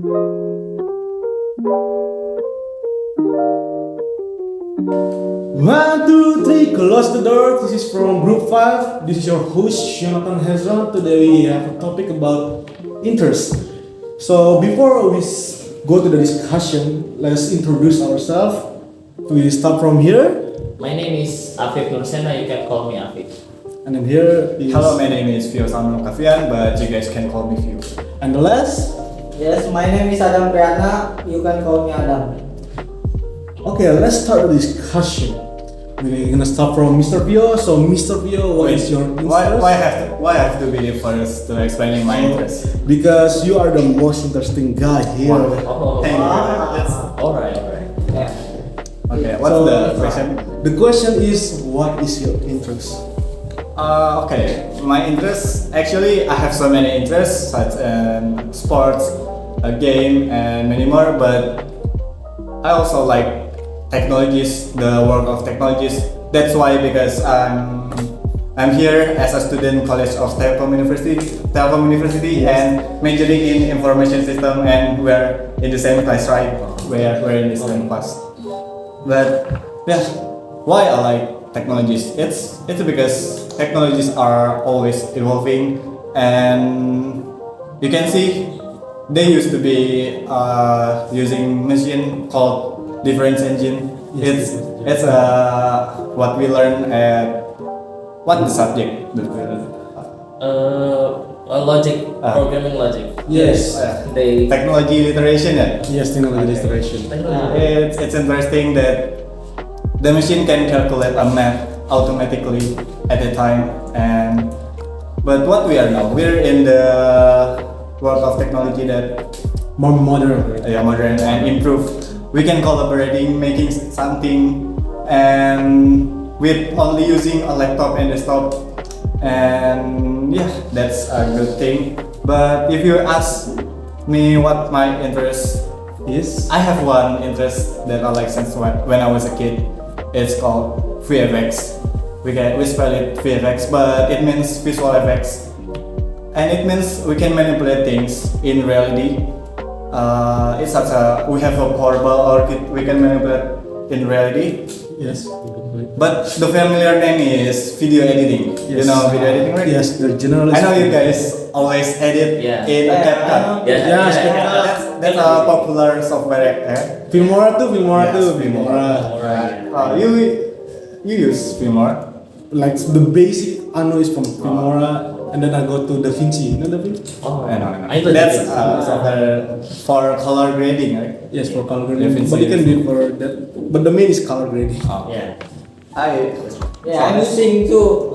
One, two, three, close the door. This is from Group 5. This is your host, Yonathan Hezron. Today we have a topic about interest. So before we go to the discussion, let's introduce ourselves. We start from here. My name is Afif Nur Sena, you can call me Afif. And then here is... Hello, my name is Vio Salman Kafiyan, but you guys can call me Vio. And the last? Yes, my name is Priyatna, you can call me Adam. Okay, let's start the discussion. We're gonna start from Mr. Vio. So Mr. Vio, what is your interest? Why have to be the first to explaining my interest? Because you are the most interesting guy here. Oh, Thank you. alright. Yeah. Okay, what's the question? The question is, what is your interest? Okay, my interests, actually I have so many interests such as sports, a game and many more, but I also like technologies, the world of technologies. That's why, because I'm here as a student college of Telkom University and majoring in information system, and we're in the same class, right? We're in the same class. But yeah, why I like technologies? It's because technologies are always evolving, and you can see they used to be using machine called difference engine. Yes. It's what we learn at what the subject. Logic, programming logic. Yes. They Technology literation. Yes, technology restoration. It's interesting that the machine can calculate a math automatically at a time, and but what we are now, we're in the world of technology that More modern. modern and improved. We can collaborating, making something, and with only using a laptop and desktop, and yeah, that's a good thing. But if you ask me what my interest is, I have one interest that I like since when I was a kid. It's called VFX. We spell it VFX, but it means visual effects, and it means we can manipulate things in reality. It's such a we have a portable, or we can manipulate in reality. Yes. But the familiar name is video editing. You Yes. know video editing, right? Yes, the generalist. I know you guys always edit Yeah. in a CapCut. That's a popular software. Filmora too, Filmora Yes, too. Filmora. You use Filmora? Like the basic I know is from Filmora, and then I go to DaVinci. You know DaVinci? Oh, I know. I know That's that. software for color grading, right? Yes, for color grading. DaVinci But you can is- do it for that. But the main is color grading. Oh. Yeah. Yeah, I'm using too,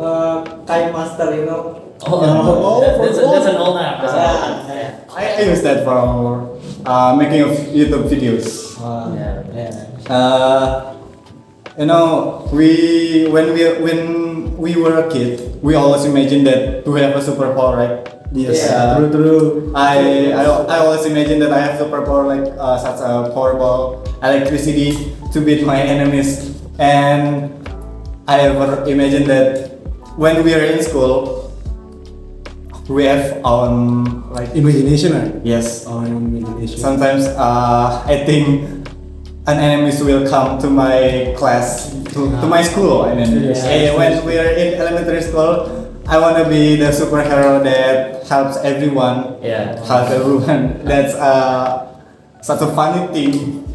Time Master, you know. Oh, Oh, that's an old app. Yeah. I use that for making of YouTube videos. Yeah. You know, when we were a kid, we always imagined that to have a superpower, right? Yes, Yeah. true. I always imagine that I have superpower like such a portable electricity to beat my enemies, and I ever imagined that when we are in school, we have like Imagination, right? yes. Oh, imagination. Sometimes I think an enemies will come to my class, to my school. I mean, Yes. when we are in elementary school, I want to be the superhero that helps everyone. Yeah. Help everyone. That's such a funny thing.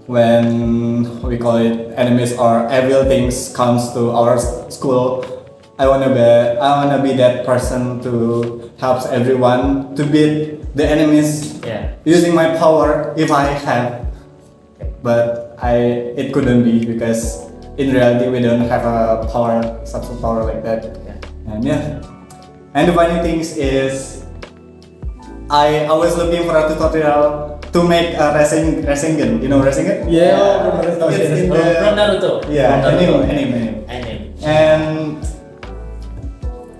When we call it enemies or evil things comes to our school, I wanna be that person to help everyone to beat the enemies Yeah. using my power if I have. But it couldn't be because in reality we don't have a such a power like that. Yeah. And the funny things is I was looking for a tutorial to make a racing gun. You know racing gun? Yeah. It's in From Naruto. yeah, From Naruto. anime. Anime. And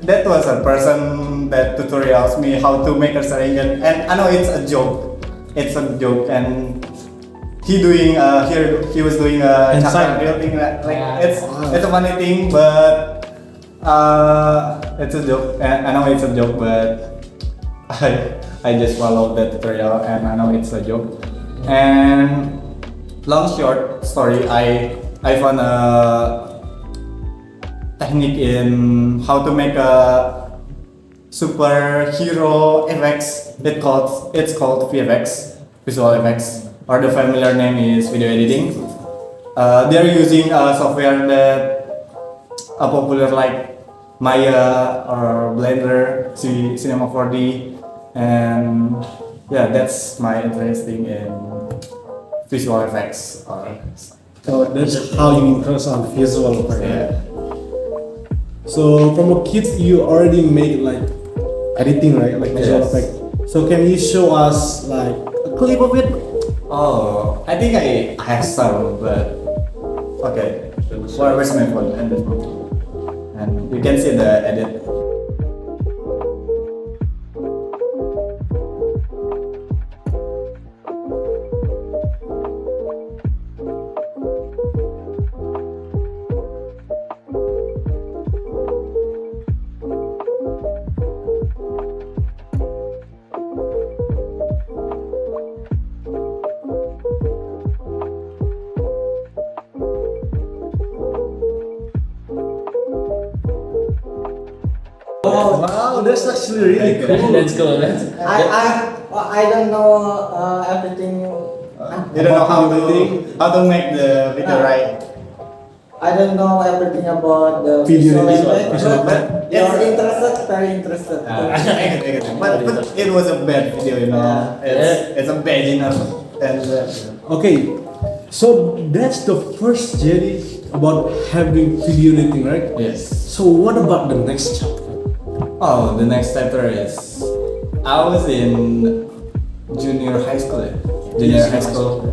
that was a person that tutorials me how to make a racing gun. And I know it's a joke. And he was doing a Inside. real thing like Yeah. it's a funny thing, but it's a joke. And I know it's a joke, but I I just followed the tutorial and I know it's a joke. And long short story, I found a technique in how to make a superhero effects. It's called VFX, visual effects, or the familiar name is video editing. They're using a software that are popular like Maya or Blender, Cinema 4D, and yeah, that's my interesting in visual effects. So that's how you interest on visual effects. Yeah. So from a kid, you already made like editing, right? Like visual Yes. effect. So can you show us like a clip of it? Oh, I think I have some, but okay. Where's my phone? And you can see the edit. Wow, that's actually really cool. That's cool. I don't know everything. You don't know how to make the video right. I don't know everything about the Video visual visual effect, effect. but Yes. you're interested, very interested. But it was a bad video, you know. It's a beginner and Okay, so that's the first journey about having video editing, right? yes. So what about the next chapter? Oh, the next chapter is I was in junior high school. Junior high school.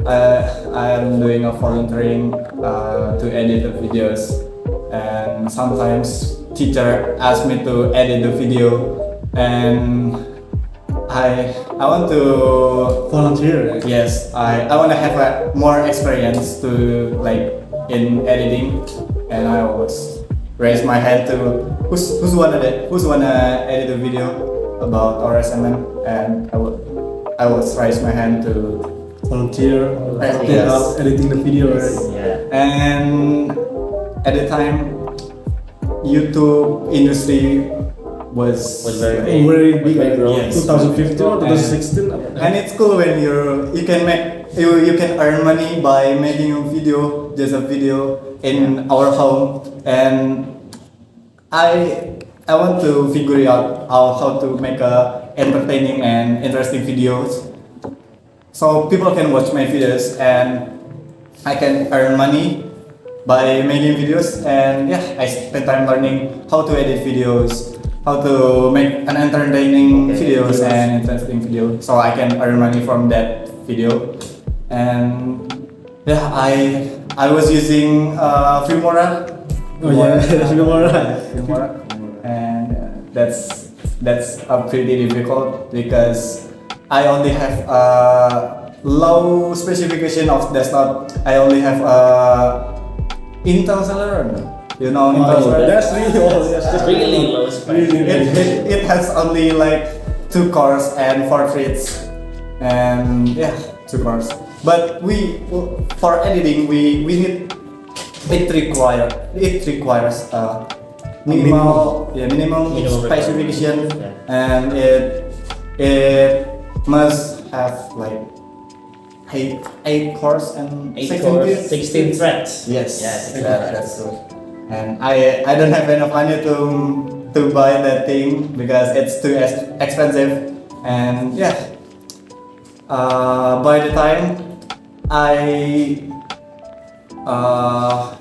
I am doing a volunteering to edit the videos, and sometimes teacher asked me to edit the video, and I want to Volunteer, right? yes I want to have a more experience to like in editing, and I was raise my hand to who's wanna edit a video about RSMN, and I was raise my hand to Volunteer, help Yes. out editing the video, right? Yeah. and at the time YouTube industry was Was very Very big, Very right? growing. Yes. 2015 or 2016. and it's cool when you can earn money by making a video, just a video in our home, and I want to figure out how to make a entertaining and interesting videos so people can watch my videos and I can earn money by making videos, and yeah, I spend time learning how to edit videos, how to make an entertaining videos and interesting video so I can earn money from that video. And yeah, I was using Filmora. Oh yeah, Filmora. Filmora. And that's pretty difficult because I only have a low specification of desktop. I only have Intel Celeron. You know Intel Oh, Celeron? that's really old. That's Really low spec. Really, It has only like 2 cores and 4 threads, and yeah, 2 cores. But for editing we need it requires minimum specification, Yeah. and it must have like 8 cores and 8 16 cores, threads. 16 threads. Yes, Yes, that's good. And I don't have enough money to buy that thing because it's too expensive. And yeah, by the time I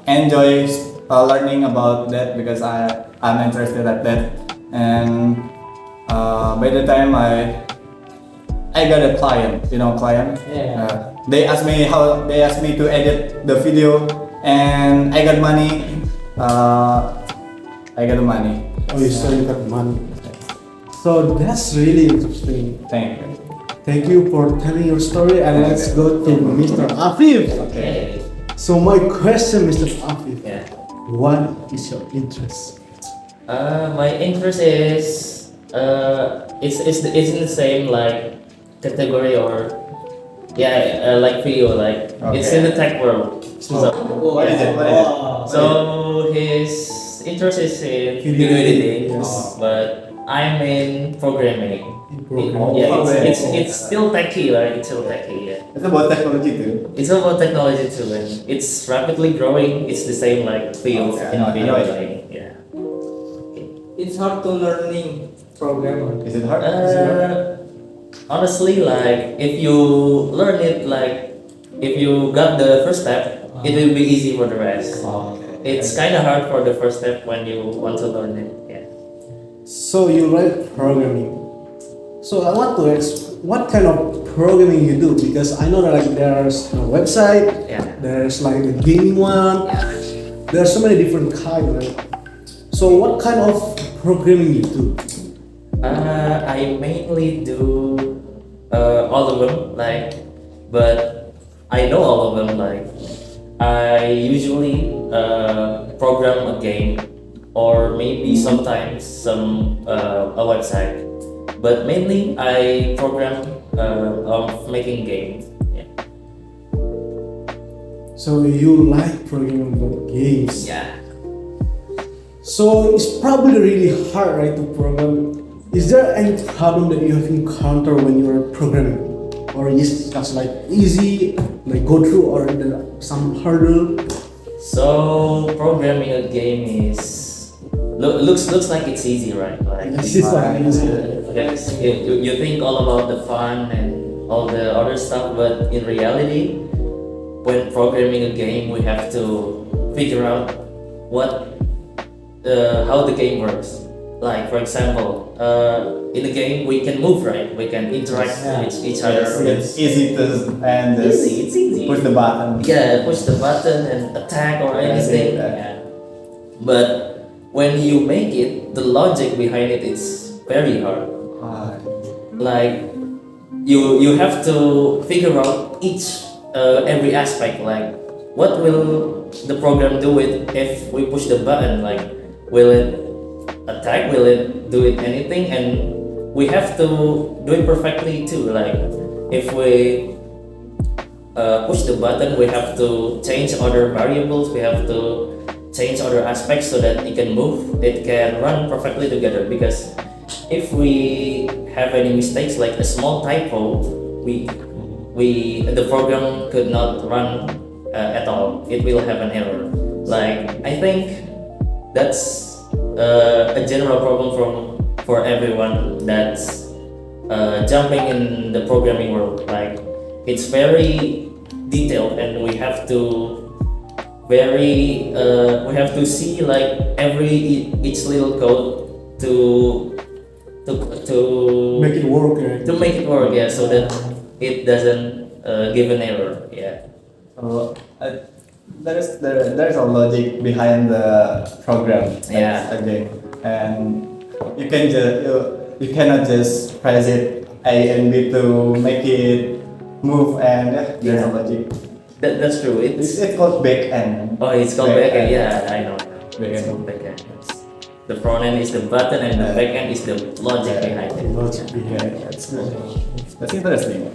enjoy learning about that because I'm interested at that, and by the time I got a client, client. Yeah. They asked me to edit the video, and I got money. I got the money. Oh, you got money. So that's really interesting. Thank you. Thank you for telling your story, and let's go to Mr. Afif. Okay. So my question, Mr. Afif, Yeah. what is your interest? My interest is It's in the same like category or like Vio, like it's in the tech world. So, What is it? What is it? so his interest is in video editing, Yes. but I'm in programming. Programming. Yeah, it's still techy, right? It's still techy, yeah. It's about technology too. It's about technology too, and it's rapidly growing. It's the same like field Okay, in I video know it. editing, yeah. It's hard to learning programmer. Is it hard? Honestly, like if you learn it, like if you got the first step, it will be easy for the rest. It's kind of hard for the first step when you want to learn it. Yeah. So you like programming. So I want to ask, what kind of programming you do? Because I know that like there's a website, Yeah. there's like the gaming one, there's so many different kinds, right? So what kind of programming you do? I mainly do all of them, like, but I know all of them. Like, I usually program a game, or maybe sometimes a website. But mainly, I program of making games. Yeah. So you like programming about games. Yeah. So it's probably really hard, right, to program. Is there any problem that you have encountered when you are programming, or is it just like easy, like go through, or there some hurdle? So programming a game is looks like it's easy, right? Like Yes, it's like easy. yes, you think all about the fun and all the other stuff, but in reality, when programming a game, we have to figure out how the game works. Like for example, in the game we can move, right? We can interact with each other. It's easy to and It's easy. push the button. Yeah, push the button and attack or anything. Yeah. But when you make it, the logic behind it is very hard. Like you have to figure out every aspect. Like what will the program do it if we push the button? Like will it attack? Will it do it anything? And we have to do it perfectly too. Like if we push the button, we have to change other variables. We have to change other aspects so that it can move. It can run perfectly together. Because if we have any mistakes, like a small typo, the program could not run at all. It will have an error. Like I think that's a general problem for everyone that's jumping in the programming world. Like it's very detailed, and we have to see like each little code to Make it work, right? to make it work, yeah, so that it doesn't give an error, yeah. So there's a logic behind the program. Yeah. Okay. And you cannot just press it A and B to make it move, and there's a logic. That's true. It's It's called back end. oh, it's called backend. Yeah, I know. Backend. It's called backend. The front end is the button, and the back end is the logic behind it. Logic behind it. That's cool. That's interesting.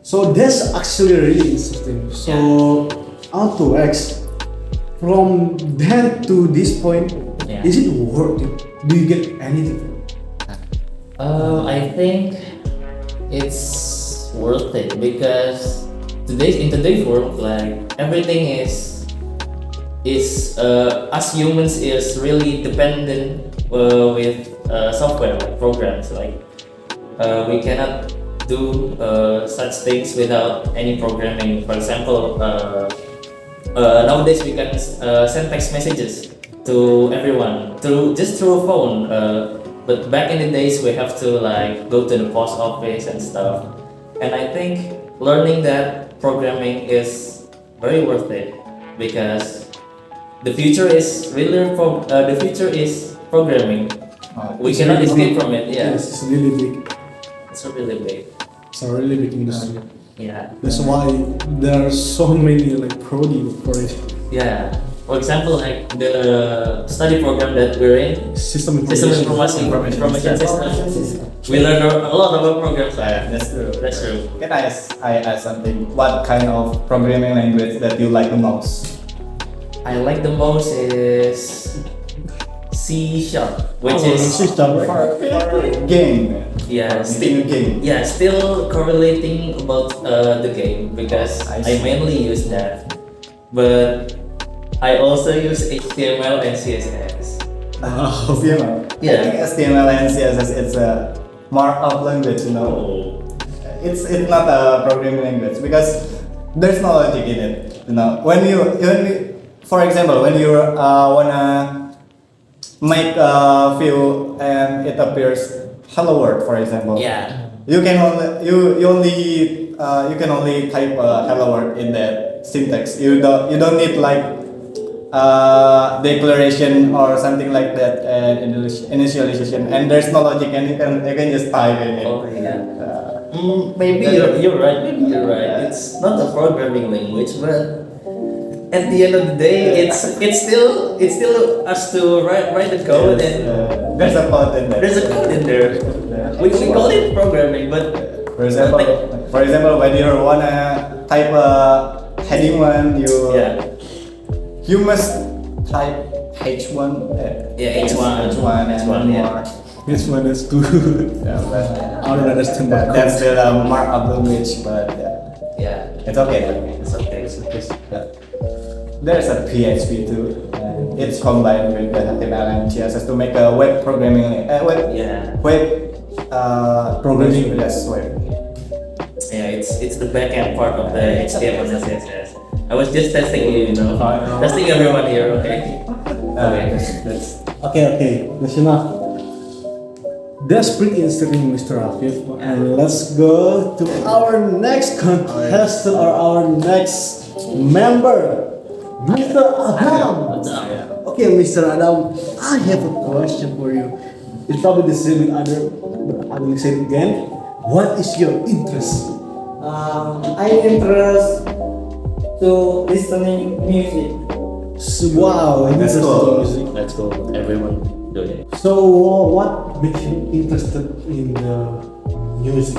So that's actually really interesting. So I want to ask, from then to this point, Yeah. is it worth it? Do you get anything? I think it's worth it because in today's world, like everything is us humans is really dependent with software like programs. Like we cannot do such things without any programming. For example, nowadays we can send text messages to everyone through a phone. But back in the days, we have to like go to the post office and stuff. And I think learning that programming is very worth it because the future is programming. We It's cannot really escape big. from it. Yeah, Yes, it's really big. it's really big. It's a really big industry. Yeah, That's why there are so many like prodigy for it. yeah. For example, like the study program that we're in, System system information. information system. We learn a lot about programs. Yeah, that's true. That's true. Can I ask something? What kind of programming language that you like the most? I like the most is C sharp, which is system. Game. yeah, Making a game. yeah, still correlating about the game because I I see. mainly use that, but I also use HTML and CSS. HTML. Yeah. I think HTML and CSS it's a markup language, you know. Oh, It's not a programming language because there's no logic in it. You know, when you for example, when you wanna make a field and it appears hello world, for example. yeah, You can only you can only type hello world in that syntax. You don't need like declaration or something like that and initialization. And there's no logic, and you can just type in it. oh yeah. Maybe you're right. Maybe you're right. It's not a programming language, but at the end of the day, it's still us to write the code and There's a code in there. there's a code in there. We call it programming, but For example, when you wanna type a heading one, yeah, you must type H1. Yeah, H1, and H1, yeah. more. This one is too. Yeah, but I don't understand what that's still a markup language, but yeah, it's okay. it's okay. Yeah. There's a PHP too, and it's combined with the HTML and CSS to make a web programming Yeah, programming. Yes, web. yeah, it's the back end part of the HTML and CSS. I was just testing you, testing everyone here, okay? That's Okay, that's enough. That's pretty interesting, Mr. Afif. And let's go to our next contestant or our next member, Mr. Adam. Okay, Mr. Adam, I have a question for you. It's probably the same with other, but I will say it again. What is your interest? I interest to listening music. Wow, That's interested cool. in music. Let's go, everyone do it. So, what makes you interested in the music?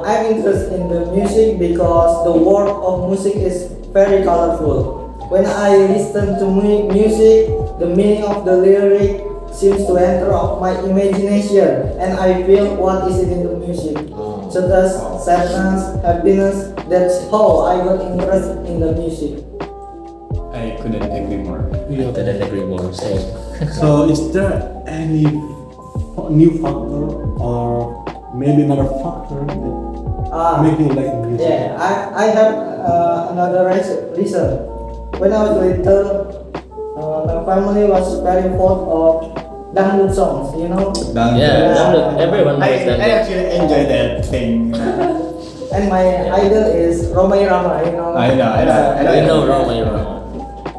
I'm interested in the music because the word of music is very colorful. When I listen to music, the meaning of the lyric seems to enter of my imagination, and I feel what is it in the music, such as sadness, happiness. That's how I got interested in the music. I couldn't agree more. I couldn't agree more. So, is there any new factor or maybe another factor that make you like music? Yeah, I have another reason. When I was little, my family was very fond of dangdut songs, you know. Yeah, everyone knows I that. actually enjoy that thing. And my idol is Romai Rama, you know. I know. I know Roma.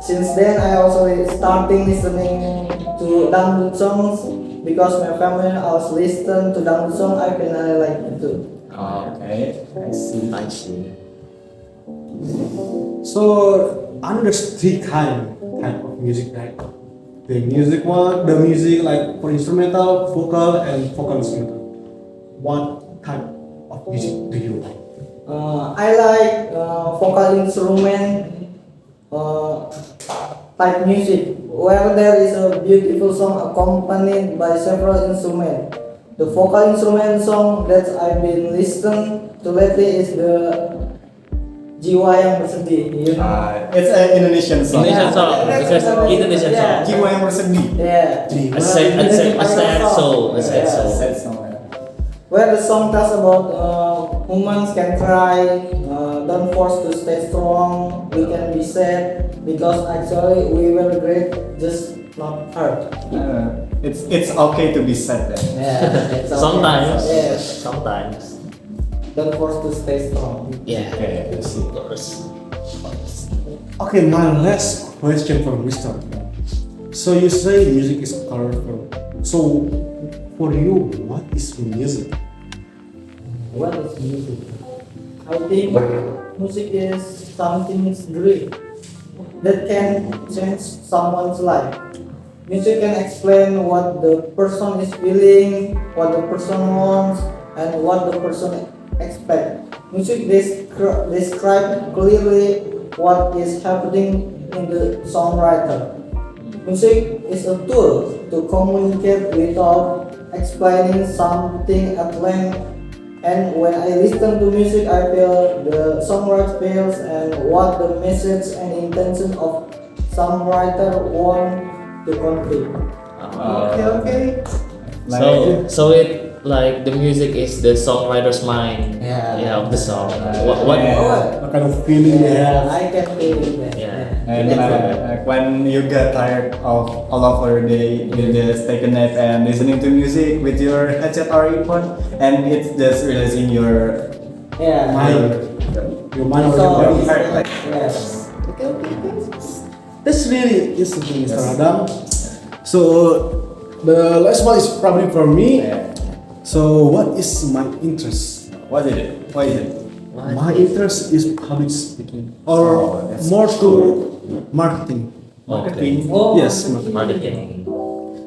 Since then, I also starting listening to dangdut songs because my family also listen to dangdut song. I finally like it too. Okay, I see. I see. So, there's three type of music, right? The music like for instrumental, vocal, and vocal instrumental. What type of music do you like? I like vocal instrument type music where there is a beautiful song accompanied by several instruments. The vocal instrument song that I've been listening to lately is the Jiwa Yang Bersedih. You know? It's an Indonesian song. Indonesian song. That's It's an Indonesian yeah. song. Jiwa yang bersedih. Yeah. A sad soul. A sad Yeah. soul. Sad song. Where the song talks about humans can cry, don't force to stay strong, we can be sad because actually we were great, just not hurt. It's okay to be sad then. Yeah, it's okay. Sometimes. Yes. Sometimes. Don't force to stay strong. Yeah. Okay, I see. Of course. Okay, my last question for Mr. So you say music is colorful. So for you, what is music? What is music? I think music is something great. that can change someone's life. Music can explain what the person is feeling, what the person wants, and what the person expects. Music describes clearly what is happening in the songwriter. Music is a tool to communicate without explaining something at length. And when I listen to music, I feel the songwriter feels and what the message and intention of songwriter want to convey. Okay. So it like the music is the songwriter's mind. Yeah. Of the song. Yeah. What? Yeah. What kind of feeling they have? I can feel that. Yeah. And like when you get tired of all of your day, you just take a nap and listening to music with your headset or earphone, and it's just releasing your Yeah. Mind. Your mind So, already your heart, like yes. That's really interesting, Mr. Adam. So the last one is probably for me. Yeah. So what is my interest? What is it? What is it? My interest is public speaking, or Oh, that's more to marketing. Marketing. Oh, Yes, marketing. Marketing.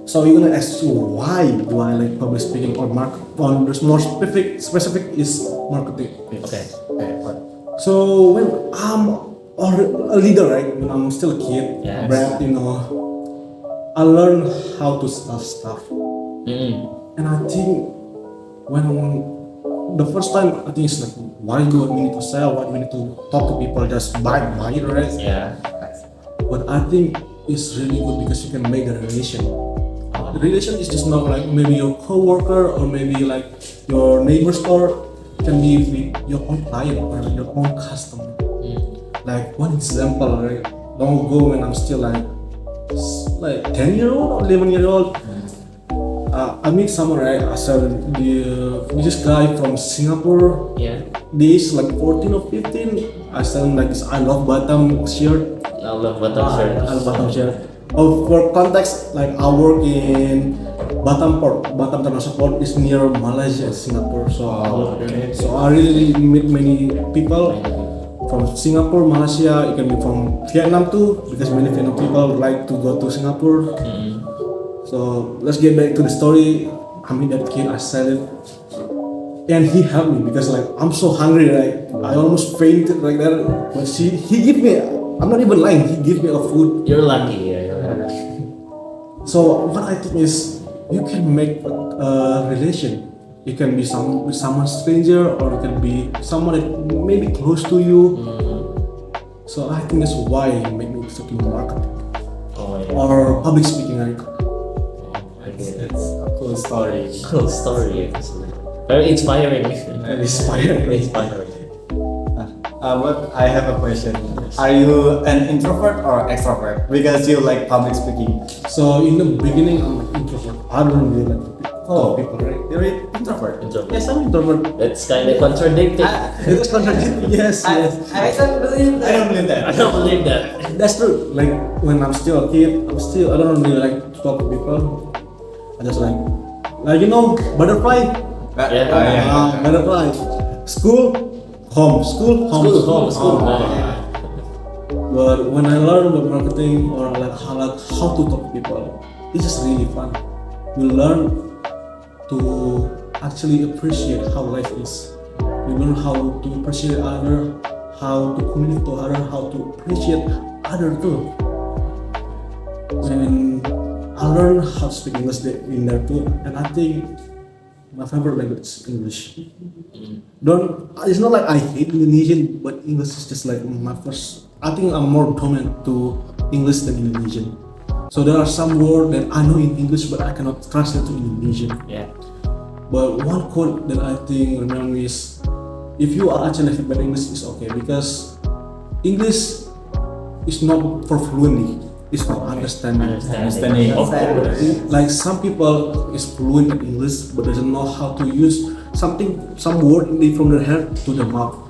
So you're gonna ask you why do I like public speaking or market? On there's more specific is marketing. Okay. Okay. What? So when I'm a leader, right? When I'm still a kid, Yes. but I learned how to sell stuff, and I think when the first time I think it's like why do we need to sell? Why do we need to talk to people? Just buy it, right? Yeah. But I think it's really good because you can make a relation. The relation is just not like maybe your coworker or maybe like your neighbor store. It can be with your own client or your own customer. Like one example, right? Long ago when I'm still like 10-year-old or 11-year-old, I meet someone, right? I saw this guy from Singapore. Yeah. The age like 14 or 15. I sell him like this I love Batam shirt. I love butter shirt. I love Batam shirt. Oh, for context, like I work in Batam Port. Batam International Port is near Malaysia, Singapore. So, okay. so I really meet many people from Singapore, Malaysia. It can be from Vietnam too, because many Vietnam people like to go to Singapore. So let's get back to the story. I meet that kid, I sell it, and he helped me because like I'm so hungry, right? I almost fainted right there. But he gave me. I'm not even lying. He gave me a food. You're lucky. Yeah. So what I think is you can make a relation. It can be with someone stranger, or it can be someone that may be close to you. So I think that's why it made me interested in marketing Oh yeah. or public speaking. Right? I get it. It's a cool story. Cool story. Actually. Very inspiring. Inspiring. Inspiring. But I have a question. Are you an introvert or extrovert? Because you like public speaking. So in the beginning, I'm an introvert. I don't really like to Oh, people, right? You're an introvert. Introvert. Yes, I'm introvert. That's kind of contradicting. It's contradicting. Yes, yes. I don't believe I don't believe I that. don't believe that. That's true. Like when I'm still a kid, I don't really like to talk to people. I just like butterfly. Yeah. Butterfly. School, home. School, home. School. But when I learn about marketing or like how to talk to people, it's just really fun. You learn to actually appreciate how life is. You learn how to appreciate other, how to communicate to other, how to appreciate other too. And I learned how to speak English in there too. And I think my favorite language is English. It's not like I hate Indonesian, but English is just like my first. I think I'm more dominant to English than Indonesian. So there are some words that I know in English, but I cannot translate to Indonesian. Yeah. But one quote that I think remember is, if you are actually bad English, it's okay because English is not for fluently. It's for understanding. Understanding. Of course. Like some people is fluent in English but doesn't know how to use some word from their head to their mouth.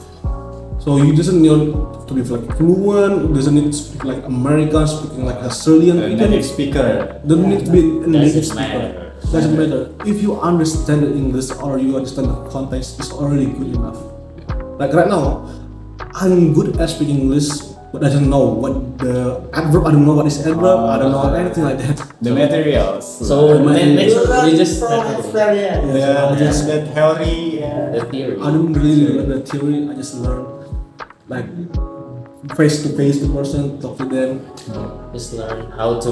So you doesn't need to be like fluent. Doesn't need to speak like American, speaking like Australian. A You can native speaker. don't need to be a native Doesn't speaker. matter. Doesn't matter. If you understand the English or you understand the context, it's already good enough. Like right now, I'm good at speaking English, but I don't know what the adverb. I don't know what is adverb. I don't know anything like that. The materials. So I might- next You learn we just from experience. yeah, Yeah. just the theory. the theory. I don't really learn the theory. I just learn like face to face the person, talk to them. Just learn how to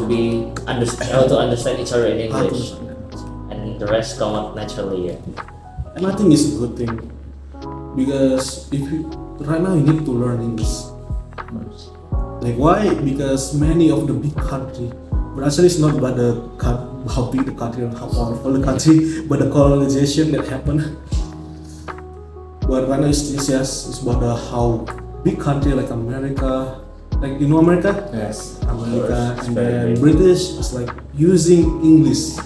understand each other in How to English, and the rest come out naturally. Yeah. And I think it's a good thing because if you right now you need to learn English. Like why? Because many of the big country, but actually it's not about how big the country and how powerful the country, but the colonization that happened. But right now it's about how big country like America, like you know America, Yes. America, It's and very then big. British is like using English.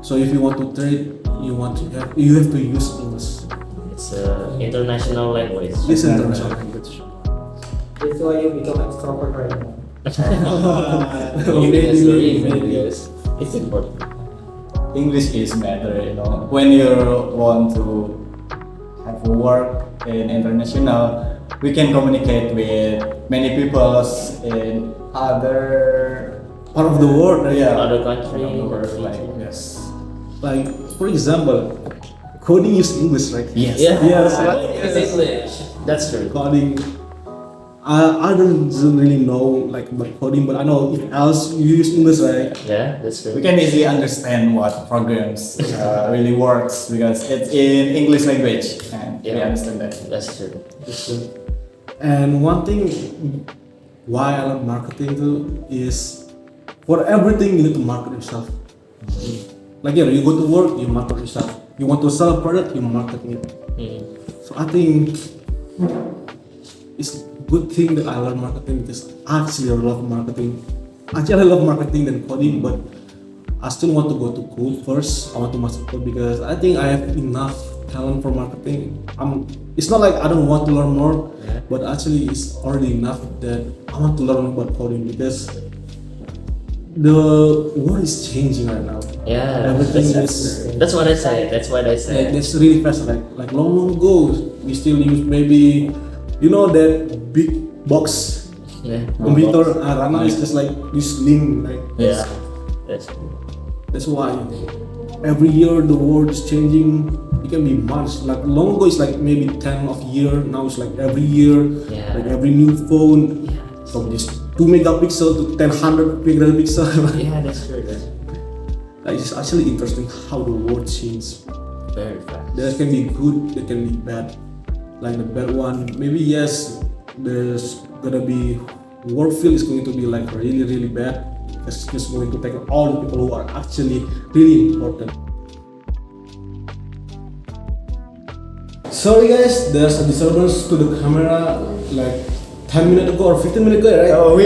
So if you want to trade, you have to use English. It's an international language. It's international language. That's why you become extrovert right now. Maybe that's the reason, maybe. because it's important. English is matter, you know. When you want to have a work in international, we can communicate with many peoples in other Part of the world, right? yeah, Other country, around the world, other like region. yes. Like for example, coding use English, right? Yes. Yeah. Yes. It's English. That's true. Coding. I don't really know like about coding, but I know if else you use English, right? Yeah, that's We true. can easily understand what programs really works because it's in English language and we Yeah. understand that. That's true. And one thing why I love marketing too is for everything you need to market yourself. Like you go to work, you market yourself. You want to sell a product, you market it. Mm. So I think it's a good thing that I learn marketing because actually I love marketing. Actually I love marketing than coding, but I still want to go to code first. I want to master code because I think I have enough talent for marketing. It's not like I don't want to learn more, Yeah. but actually it's already enough that I want to learn about coding because the world is changing right now. Yeah, Everything that's what I say. That's what I Like, say. that's really fast. Like long ago, we still use maybe that big box Yeah. computer. Right now it's just like use link. Like Yeah. That's that's why every year the world is changing. It can be months. Like long ago it's like maybe 10 of year. Now it's like every year. Yeah. Like every new phone from this 2 megapixel to 10 megapixel. yeah, that's true. That's Like, it's actually interesting how the world changes. very fast. There can be good, there can be bad. Like the bad one, maybe yes, there's gonna be work field is going to be like really really bad. It's just going to take all the people who are actually really important. Sorry guys, there's a disturbance to the camera like 10 minutes ago or 15 minutes ago, right? So we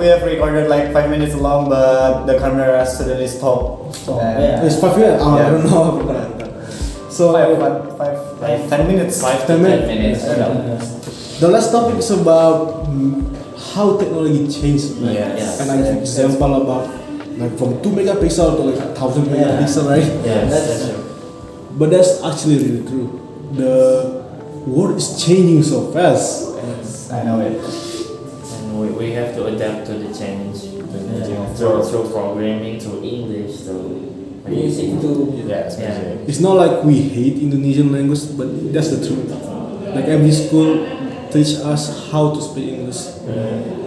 have recorded like 5 minutes long, but the camera suddenly stopped. And It's 5 minutes? Oh, I Yeah. don't know. So, 10 minutes. 10 minutes. Yeah. The last topic is about how technology changed. Right? Yes. And I give example about like from 2 megapixel to like 1000 megapixel, right? Yeah, that's true. But that's actually really true. The world is changing so fast. I know it. And we have to adapt to the change through programming, through English, through Music too. Yes. Yeah. It's not like we hate Indonesian language, but that's the truth. Like every school teach us how to speak English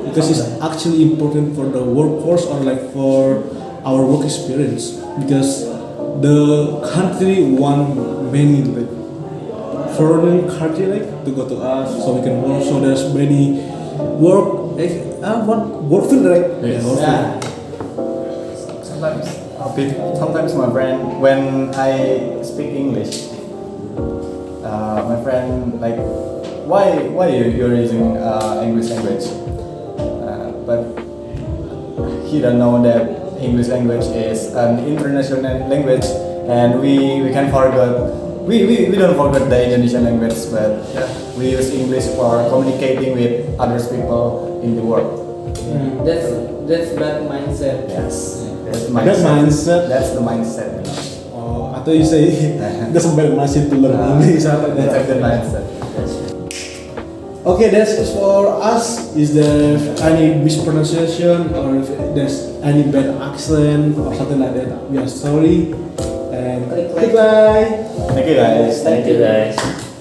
because it's actually important for the workforce or like for our work experience because the country want many like foreign country like to go to us so we can work. So there's many work work field right? Yes. work field. Yeah. Sometimes my friend, when I speak English, my friend like, why you're using English language? But he don't know that English language is an international language, and we can forget. We don't forget the Indonesian language, but yeah, we use English for communicating with other people in the world. That's bad mindset. Yes, that's That mindset. That's the mindset. Oh, I thought you say that's a bad mindset to learn English. I thought That's a that. good mindset. That's true. Okay, that's it for us. Is there any mispronunciation or if there's any bad accent or something like that? We are sorry. And Click, click. goodbye. Thank you guys. Thank you guys.